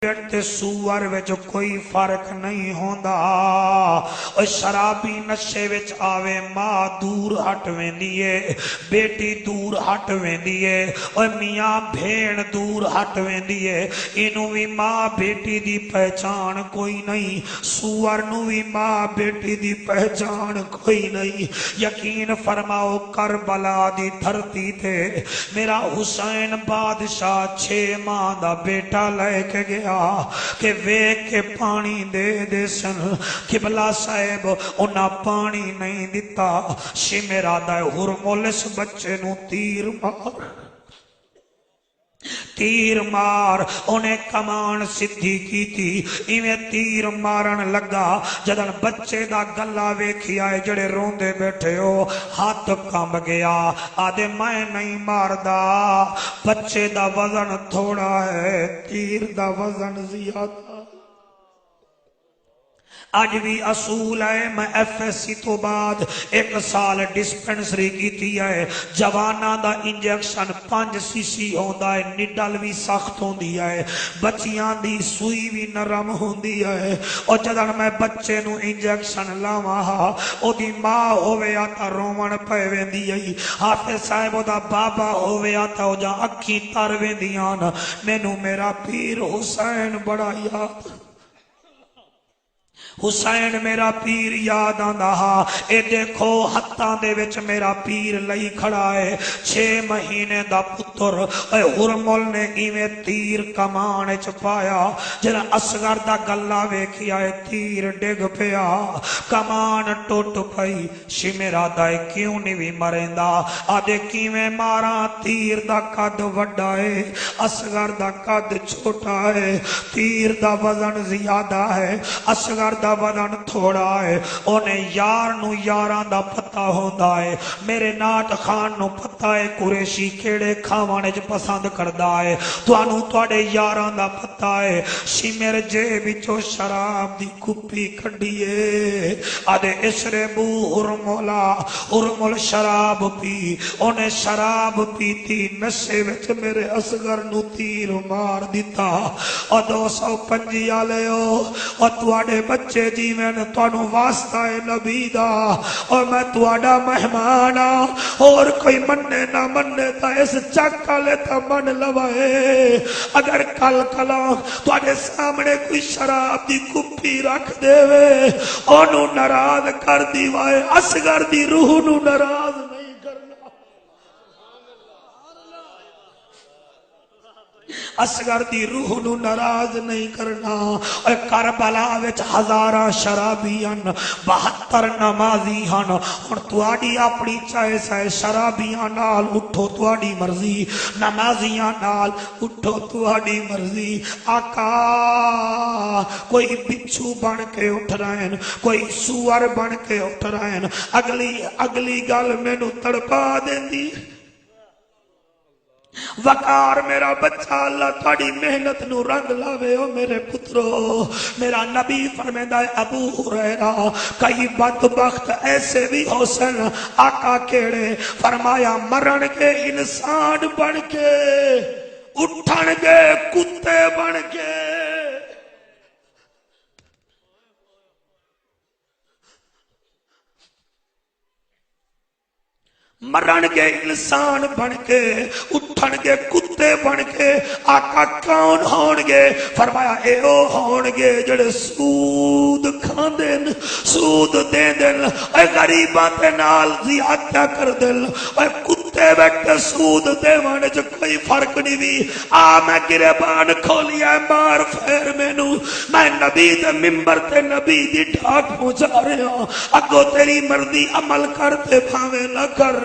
تے سور وچ کوئی فرق نہیں ہوندا۔ او شرابی نشے وچ آوے ماں دور ہٹ ویندی ہے، بیٹی دور ہٹ ویندی ہے، او میاں بھیڑ دور ہٹ ویندی ہے۔ اینو بھی ماں بیٹی دی پہچان کوئی نہیں، سور نو بھی ماں بیٹی دی پہچان کوئی نہیں۔ یقین فرماؤ کربلا دی دھرتی تے میرا حسین بادشاہ 6 ماہ دا بیٹا لے کے گیا کہ ویکھ کے پانی دے دے سن۔ قبلہ صاحب انہاں پانی نہیں دیتا، شمیرا دا ہرمل اس بچے نو تیر مار انہیں کمان سدھی کی تھی، ایویں تیر مارن لگا جدن بچے دا گلا ویکھی آئے جڑے روندے بیٹھے ہو ہاتھ کمب گیا، آدھے میں نہیں ماردا، بچے دا وزن تھوڑا ہے تیر دا وزن زیادہ۔ آج بھی اصول ہے، میں ایف ایس سی تو بعد 1 سال ڈسپنسری کیتی ہے، جوانہ دا انجیکشن 5 سی سی ہوندا ہے، نڈل بھی سخت ہوندی ہے، بچیاں دی سوئی بھی نرم ہوندی ہے، اور جدن میں بچے نو انجیکشن لاواں او دی ماں ہووے آتا رومن پے ویندی ہے، حافظ صاحب دا بابا ہووے آتا او جا اکھی تر ویندیاں، مینوں میرا پیر حسین بڑا یاد، حسین میرا پیر یاد آندا ہا۔ اے دیکھو ہتھاں دے وچ میرا پیر لئی کھڑا ہے، 6 مہینے دا پتر، اے ہرمل نے ایویں تیر کمان وچ پایا، جڑا اصغر دا گلا ویکھیا اے تیر ڈگ پیا، کمان ٹوٹ پئی، شمیرا دا کیوں نہیں وی مریندا، آدے کیویں ماراں، تیر دا قد وڈا ہے، اصغر دا قد چھوٹا ہے، تیر دا وزن زیادہ ہے، اصغر دا وزن تھوڑا ہے، انہیں یار نو یاراں دا پتہ ہوندا ہے، میرے ناٹ خان نو پتہ ہے قریشی کیڑے کھاوانے جو پسند کردہ ہے، توانو توڑے یاراں دا پتہ ہے، شمیر جے بچو شراب دی کپی کھڑیے، آدھے اشربو ہرمل شراب پی، انہیں شراب پیتی نشے وچ میرے اصغر نو تیر مار دیتا، اور 250 آلے ہو، اور توڑے بچے جی میں نے توانو واسطہ نبی دا، اور میں تواڈا مہمان اور کوئی مننے نہ مننے تا اس چکا لے تا من لوائے، اگر کل کلا تواڈے سامنے کوئی شراب دی کپی رکھ دے وے اونوں ناراض کر دیوائے، اصغر دی روح نو ناراض نہیں کرنا، اصغر دی روح نو ناراض نہیں کرنا۔ اے کربلا وچ ہزاراں شرابیاں 72 نمازی ہن، ہن تواڈی اپنی چوائس ہے، شرابیاں نال اٹھو تواڈی مرضی، نمازیاں نال اٹھو تواڈی مرضی۔ آقا کوئی بچھو بن کے اٹھ رہے ہیں، کوئی سور بن کے اٹھ رہے ہیں، اگلی گل مینوں تڑپا دیندی، وقار میرا بچہ اللہ تھوڑی محنت نو رنگ لاوے، او میرے پترو، میرا نبی فرمیندہ ہے ابو ہریرہ، کئی بدبخت ایسے بھی ہو سن، آقا کیڑے، فرمایا مرن کے انسان بن کے، اٹھن گے کتے بن کے، مرن گے انسان بن کے، اٹھن گے کتے بن کے، آقا کون ہون گے؟ فرمایا اے او ہون گے جڑے سود کھان دن، سود دے دن، اے غریباں تے نال زیادہ کر دن، اے کتے بیٹھے سود دے وانے جو کوئی فرق نہیں بھی، میں گریبان کھولیا مار پھیر مینو، میں نبی دے ممبر تے نبی دی ڈھاک پہنچا رہے ہوں، اگو تیری مرضی عمل کرتے بھاوے نہ کر،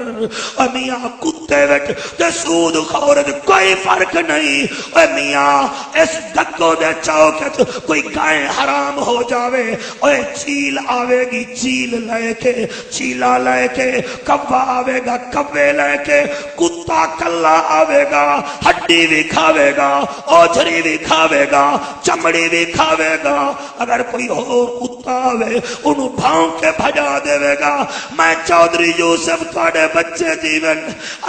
میاں کتے وچ تے سود خور کوئی فرق نہیں، اے میاں اس دکو دے چوک کوئی گائے حرام ہو جاوے، اے چیل آوے گی چیل لے کے، چیلا لے کے، کوا آوے گا کوے لے کے کتا کلا آوے گا، ہڈی بھی کھاوے گا، اوجھری بھی کھاوے گا، چمڑی بھی کھاوے گا، اگر کوئی اور کتا آوے انہوں بھاؤں کے بھجا دے گا۔ میں چودھری یوسف تھوڑے بچے جیون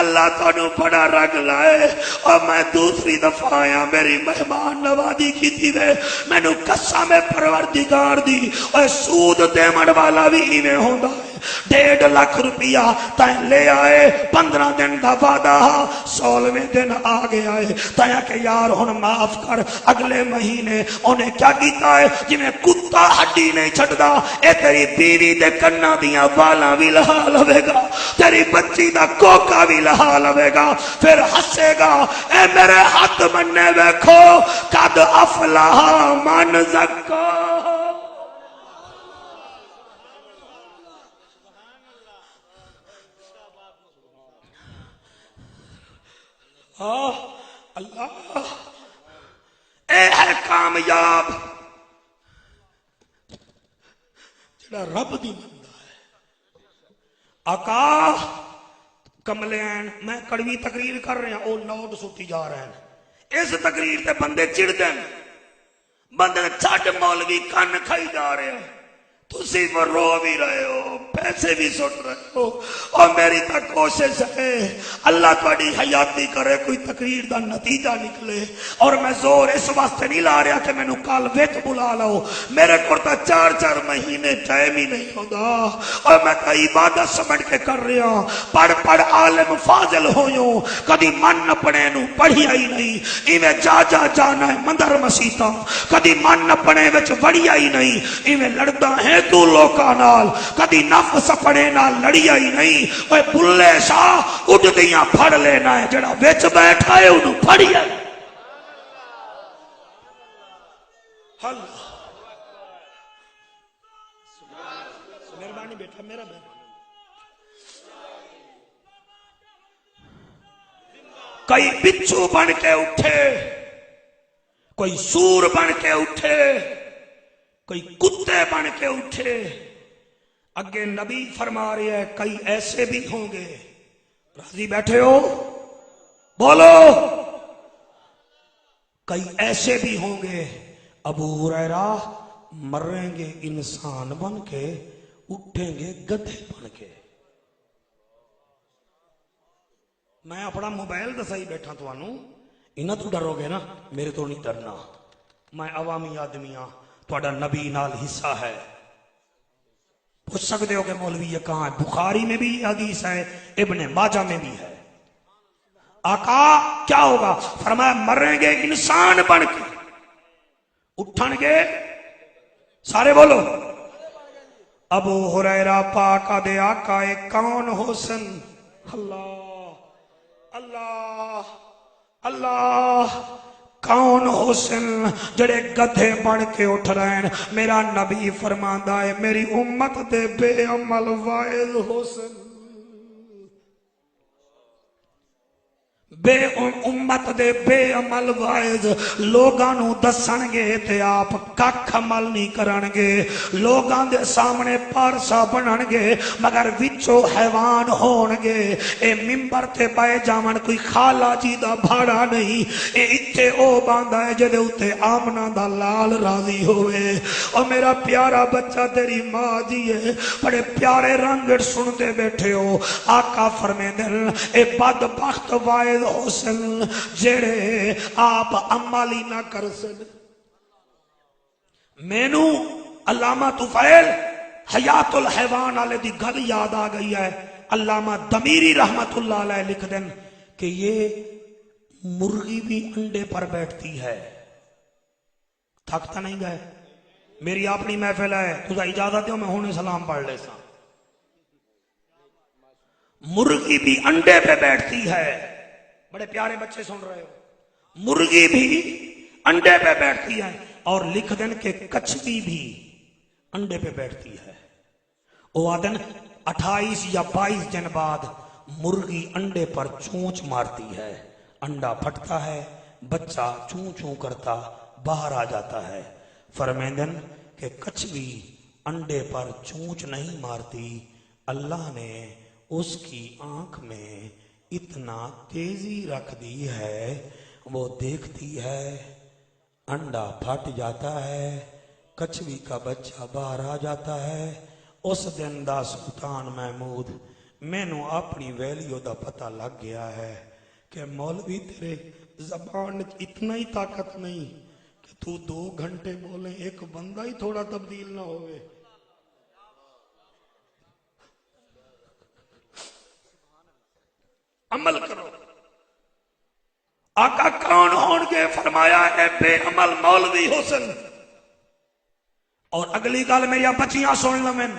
اللہ تانوں بڑا رگ لائے، اور میں دوسری دفعہ آیا میری مہمان نوازی کی تھی وے مینوں قسم پروردگار دی، اور سود دیمن والا بھی ایویں ہوندا ہے۔ 1.5 لاکھ روپیہ تائیں لے آئے، 15 دن دا وعدہ 16ویں دن آ گیا ہے، تائیں کہ یار ہن معاف کر، اگلے مہینے انہیں کیا کیتا ہے جی میں کتا ہڈی نہیں چھڑدا، اے تیری بیوی دے کناں دیاں والاں بھی لہا لوے گا، تیری بچی دا کوکا بھی لہا لوے گا، پھر ہسے گا، اے میرے ہاتھ مننے ویکھو قد افلح من زکا۔ اللہ اے ہے کامیاب جڑا رب دی بندہ ہے۔ آقا کملین میں کڑوی تقریر کر رہے ہیں، او نوٹ سٹی جا رہے ہیں، اس تقریر تے بندے چڑ دیں، بندے چھٹ مولوی کن کھائی جا رہے ہیں، تسی وہ رو بھی رہے ہو، پیسے بھی سٹ رہے ہو، اور میری تا کوشش ہے اللہ تھوڑی حیاتی کرے کوئی تقریر دا نتیجہ نکلے، اور میں زور اس واسطے نہیں لا رہا کہ میں نو کال ویت بلا لاؤ، میرے کو تا 4 مہینے ٹائم ہی نہیں ہوتا، اور میں تا عبادت سمجھ کے کر رہا، پڑھ عالم فاضل ہویوں، کدی من نہ پڑے نو پڑھی آئی نہیں، ایویں جا جانا ہے مندر مسیطہ، کدی من نہ پڑے وچ وڑی آئی نہیں، ایویں لڑتا ہے تو لوکاں نال، کدی نفس پڑے نال لڑی آئی نہیں، اوے بلے شاہ اٹھ دیاں پھڑ لینا ہے، جڑا وچ بیٹھا ہے انہوں پھڑی آئی۔ اللہ مہربانی بیٹا میرا مہربانی۔ کئی بچھو بن کے اٹھے، کوئی سور بن کے اٹھے، کوئی کتے بن کے اٹھے، اگے نبی فرما رہے ہیں کئی ایسے بھی ہوں گے، راضی بیٹھے ہو بولو، کئی ایسے بھی ہوں گے ابو ہریرہ مریں گے انسان بن کے، اٹھیں گے گدھے بن کے۔ میں اپنا موبائل دسائی بیٹھا تو انہوں انہاں تو ڈرو گے نا، میرے تو نہیں ڈرنا، میں عوامی آدمی ہاں، تھوڑا نبی نال حصہ ہے۔ پوچھ سکتے ہو کہ مولوی یہ کہاں ہے؟ بخاری میں بھی حدیث ہے، ابن ماجہ میں بھی ہے۔ آقا کیا ہوگا؟ فرمایا مریں گے انسان بن کے، اٹھن گے سارے بولو ابو ہریرہ پاک دے آقا کون حسن، اللہ اللہ اللہ کون حسن جڑے گدھے بن کے اٹھ رہے ہیں۔ میرا نبی فرماندا ہے میری امت دے بے عمل وائل حسن، بے امت دے بے عمل وائز لوگاں نو دسن گے تے آپ ککھ عمل نہیں کرن گے، لوگاں دے سامنے پارسا بنن گے مگر وچوں حیوان ہون گے۔ اے ممبر تے پائے جاون کوئی خالہ جی دا بھاڑا نہیں، اے اتھے او باندا ہے جدے اتے آمنہ دا لال راضی ہوئے۔ اور میرا پیارا بچہ تیری ماں جی ہے، بڑے پیارے رنگڑ سنتے بیٹھے ہو، آقا فرمیندن اے بدبخت وائز حسن جڑے آپ عملی نہ کر سن۔ مینو علامہ طفیل حیات الحیوان والے دی گل یاد آ گئی ہے، علامہ دمیری رحمت اللہ علیہ لکھ دیں کہ یہ مرغی بھی انڈے پر بیٹھتی ہے۔ تھکتا نہیں گئے؟ میری اپنی محفل ہے، تجھا اجازت ہے میں ہونے سلام پڑھ لے سا۔ مرغی بھی انڈے پہ بیٹھتی ہے، بڑے پیارے بچے سن رہے ہو، مرغی بھی انڈے پہ بیٹھتی ہے، اور لکھ دیں کہ کچھوی بھی انڈے پہ بیٹھتی ہے۔ وہ آدن 28 یا 22 دن بعد مرغی انڈے پر چونچ مارتی ہے، انڈا پھٹتا ہے، بچہ چون چون کرتا باہر آ جاتا ہے۔ فرمیندن کہ کچھوی انڈے پر چونچ نہیں مارتی، اللہ نے اس کی آنکھ میں اتنا تیزی رکھ دی ہے، وہ دیکھتی ہے انڈا پھٹ جاتا ہے، کچھوی کا بچہ باہر آ جاتا ہے۔ اس دن دا سلطان محمود مینوں اپنی ویلیو دا پتہ لگ گیا ہے کہ مولوی تیرے زبان اتنا ہی طاقت نہیں کہ تو 2 گھنٹے بولیں ایک بندہ ہی تھوڑا تبدیل نہ ہوئے۔ عمل کرو۔ آقا کون ہون گے؟ فرمایا اے بے عمل مولوی حسن۔ اور اگلی گل میری بچیاں سن لمن،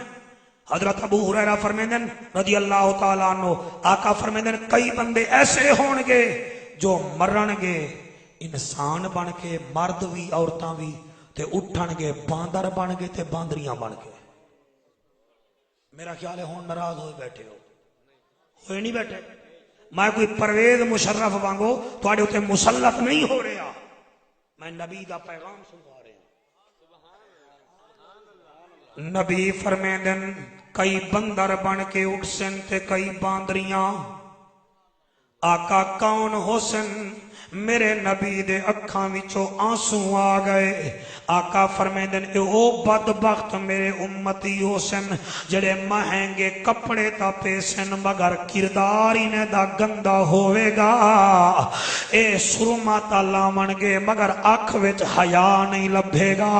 حضرت ابو ہریرہ فرمیندن رضی اللہ تعالیٰ عنہ، آقا فرمیندن کئی بندے ایسے ہون گے جو مرن گے انسان بن کے، مرد بھی عورتاں بھی، تے اٹھن گے باندر بن گے تے باندریاں بن کے۔ میرا خیال ہے ہون ناراض ہوئے بیٹھے ہوئے نہیں بیٹھے؟ میں کوئی پرویز مشرف وانگو تواڈے اوتے مسلط نہیں ہو رہا، میں نبی دا پیغام سنا رہا۔ نبی فرمیندن کئی بندر بن کے اٹھسن تے کئی باندریاں۔ آقا کون حسن؟ میرے نبی دے اکھاں وچوں آنسو آ گئے۔ آقا فرمیندن اے او بدبخت میرے امتی حسن جڑے مہنگے کپڑے تا پیسن مگر کردار انہیں دا گندا ہوئے گا۔ اے سرما تا لاون گے مگر اکھ وچ حیا نہیں لبھے گا،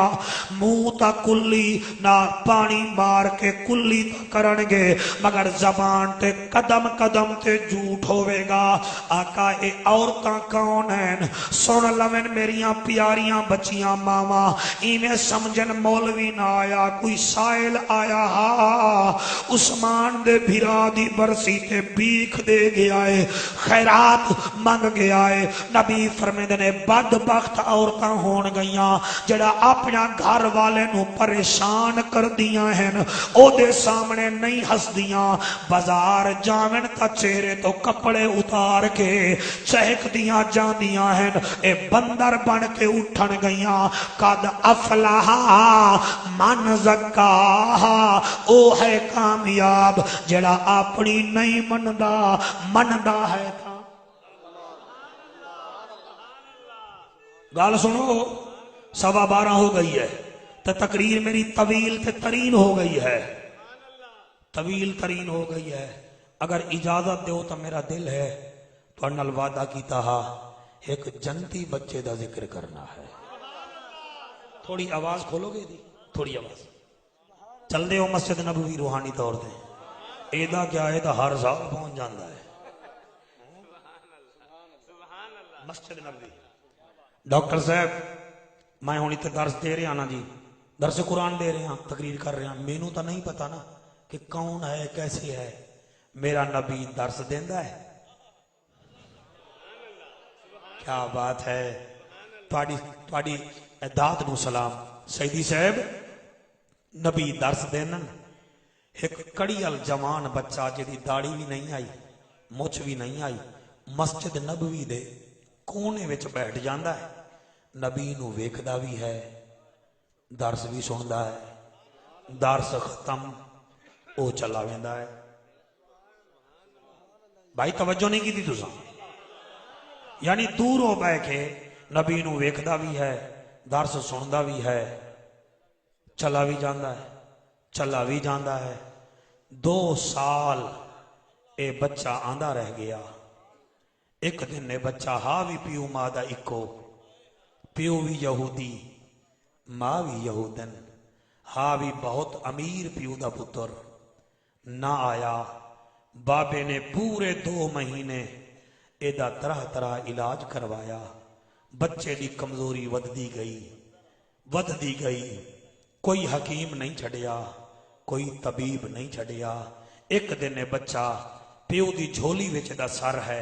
منہ تا کلی نہ پانی مار کے کلی تا کرن گے مگر زبان تے قدم قدم تے جھوٹ ہوئے گا۔ آقا اے عورتاں کون ہیں؟ سن لمن میریاں پیاریاں بچیاں ماما، ایویں سمجھن مولوی نہ آیا، کوئی سائل آیا ہا، عثمان دے بھرا دی برسی تے بیک دے گیا ہے، خیرات منگ گیا ہے۔ نبی فرمیندے نے بدبخت عورتاں ہون گئیاں جڑا اپنا گھر والے نو پریشان کر دیاں ہیں، او دے سامنے نہیں ہس دیاں، بازار جاون تا چہرے تو کپڑے اتار کے چہک دیاں جان دیاں ہیں، اے بندر بن کے اٹھن گئیاں۔ قد افلح من زکاہا، او ہے کامیاب جڑا اپنی نہیں مندا ہے تھا۔ گال سنو، 12:15 ہو گئی ہے تو تقریر میری طویل تے ترین ہو گئی ہے، طویل ترین ہو گئی ہے۔ اگر اجازت دیو تو میرا دل ہے تو انل وعدہ کیتا ہا ایک جنتی بچے دا ذکر کرنا ہے۔ تھوڑی آواز کھولو گے دی؟ تھوڑی آواز چل دے ہو مسجد نبوی روحانی طور دے، ایدہ کیا ہے تو ہر سال پہنچ جاندہ ہے مسجد نبوی۔ ڈاکٹر صاحب میں ہونی تے درس دے رہے ہیں نا جی، درس قرآن دے رہے ہیں، تقریر کر رہے ہیں، مینوں تو نہیں پتا نا کہ کون ہے کیسے ہے۔ میرا نبی درس دیندہ ہے، کیا بات ہے۔ تواڈی اعداد نو سلام۔ سیدی صاحب نبی درس دینن، ایک کڑیل جوان بچہ جدی داڑھی بھی نہیں آئی مچھ بھی نہیں آئی مسجد نبوی دے کونے وچ بیٹھ جاندہ ہے، نبی نو ویکھدا بھی ہے، درس بھی سندا ہے، درس ختم او چلا ویندا ہے۔ بھائی توجہ نہیں کی تھی تساں؟ یعنی دور ہو بہ کے نبی نو ویکھدا بھی ہے، درس سندا بھی ہے، چلا بھی جاندہ ہے، چلا بھی جاندہ ہے۔ 2 سال اے بچہ آندہ رہ گیا۔ ایک دن نے بچہ ہاں بھی پیو مادہ اکو، پیو بھی یہودی ماں بھی یہودن، ہاں بھی بہت امیر پیو دا پتر نہ آیا۔ بابے نے پورے 2 مہینے ایدہ طرح علاج کروایا، بچے دی کمزوری ودی گئی، کوئی حکیم نہیں چھڑیا، کوئی طبیب نہیں چھڑیا۔ ایک دن بچہ پیو دی جھولی وچ دا سر ہے